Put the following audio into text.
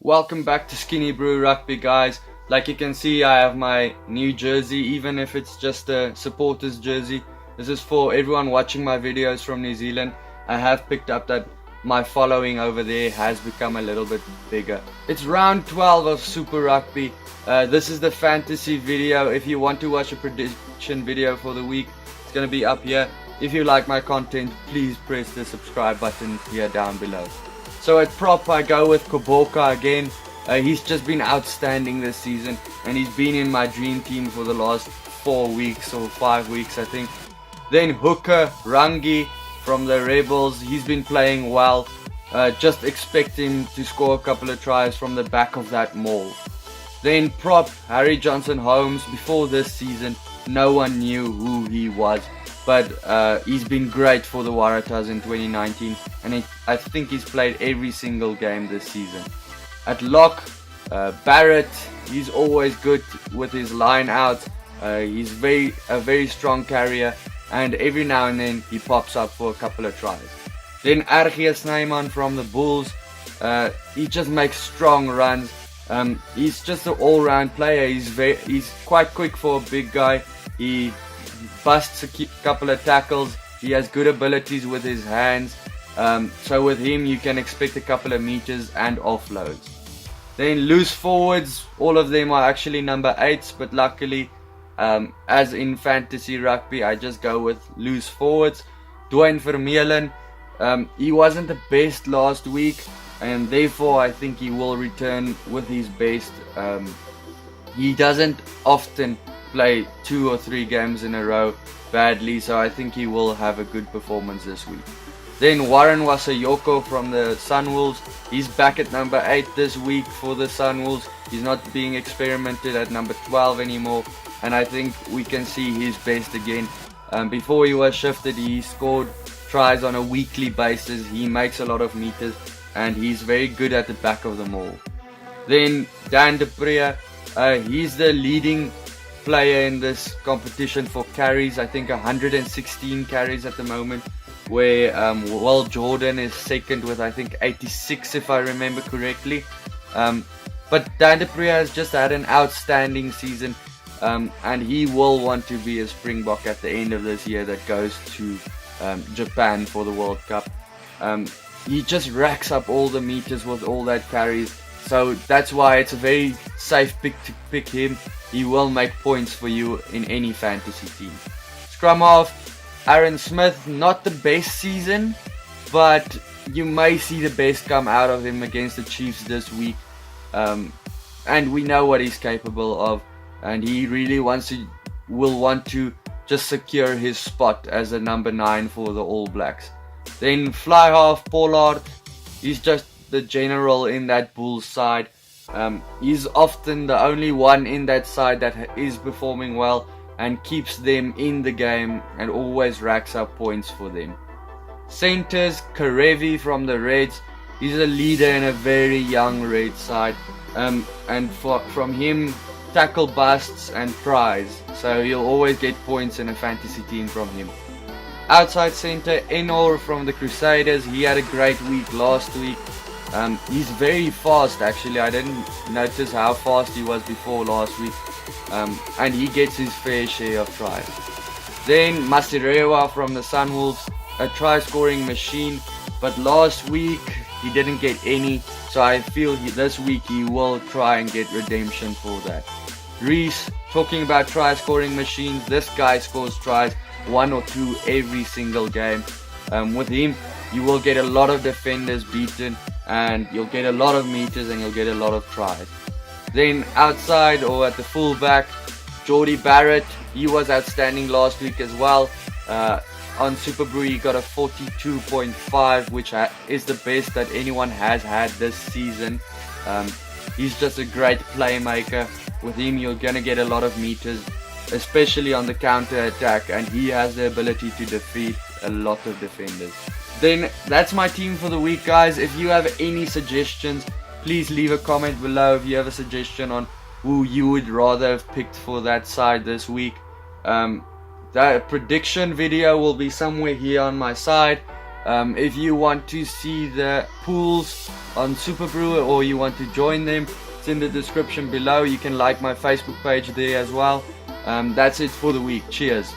Welcome back to Skinnybru Rugby, guys. Like you can see, I have my new jersey, even if it's just a supporters jersey. This is for everyone watching my videos from New Zealand. I have picked up that my following over there has become a little bit bigger. It's round 12 of Super Rugby. This is the fantasy video. If you want to watch a prediction video for the week, it's going to be up here. If you like my content, please press the subscribe button here down below. So at prop, I go with Koboka again. He's just been outstanding this season, and he's been in my dream team for the last 4 weeks or 5 weeks, I think. Then hooker Rangi from the Rebels. He's been playing well. Just expect him to score a couple of tries from the back of that maul. Then prop Harry Johnson Holmes. Before this season, no one knew who he was, but he's been great for the Waratahs in 2019, and I think he's played every single game this season. At lock, Barrett, he's always good with his line out. He's a very strong carrier, and every now and then he pops up for a couple of tries. Then RG Snyman from the Bulls, he just makes strong runs. He's just an all-round player. He's quite quick for a big guy. He busts a couple of tackles. He has good abilities with his hands. So with him you can expect a couple of meters and offloads. Then loose forwards, all of them are actually number 8s, but luckily as in fantasy rugby I just go with loose forwards. Dwayne Vermeulen, he wasn't the best last week, and therefore I think he will return with his best. He doesn't often play 2 or 3 games in a row badly, so I think he will have a good performance this week. Then Warren Wasayoko from the Sunwolves, he's back at number 8 this week for the Sunwolves. He's not being experimented at number 12 anymore, and I think we can see his best again. Before he was shifted, he scored tries on a weekly basis. He makes a lot of meters, and he's very good at the back of the maul. Then Dan du Preez, he's the leading player in this competition for carries. I think 116 carries at the moment, where Will Jordan is second with I think 86 if I remember correctly. But Dan du Preez has just had an outstanding season, and he will want to be a Springbok at the end of this year that goes to Japan for the World Cup. He just racks up all the meters with all that carries, so that's why it's a very safe pick to pick him. He will make points for you in any fantasy team. Scrum half, Aaron Smith, not the best season, but you may see the best come out of him against the Chiefs this week. And we know what he's capable of, and he really will want to just secure his spot as a number 9 for the All Blacks. Then fly half Pollard, he's just the general in that Bulls side. He's often the only one in that side that is performing well and keeps them in the game and always racks up points for them. Centers, Karevi from the Reds, he's a leader in a very young Red side, and from him tackle busts and tries, so you'll always get points in a fantasy team from him. Outside center, Enor from the Crusaders, he had a great week last week. He's very fast actually. I didn't notice how fast he was before last week, and he gets his fair share of tries. Then Masirewa from the Sunwolves, a try scoring machine, but last week he didn't get any, so I feel this week he will try and get redemption for that. Reece, talking about try scoring machines, this guy scores tries 1 or 2 every single game. With him you will get a lot of defenders beaten, and you'll get a lot of meters and you'll get a lot of tries. Then outside or at the fullback, Jordie Barrett, he was outstanding last week as well. On Superbru he got a 42.5, which is the best that anyone has had this season. He's just a great playmaker. With him you're gonna get a lot of meters, especially on the counter attack, and he has the ability to defeat a lot of defenders. Then that's my team for the week, guys. If you have any suggestions, please leave a comment below if you have a suggestion on who you would rather have picked for that side this week. That prediction video will be somewhere here on my side, If you want to see the pools on Superbru or you want to join them, it's in the description below. You can like my Facebook page there as well. That's it for the week. Cheers.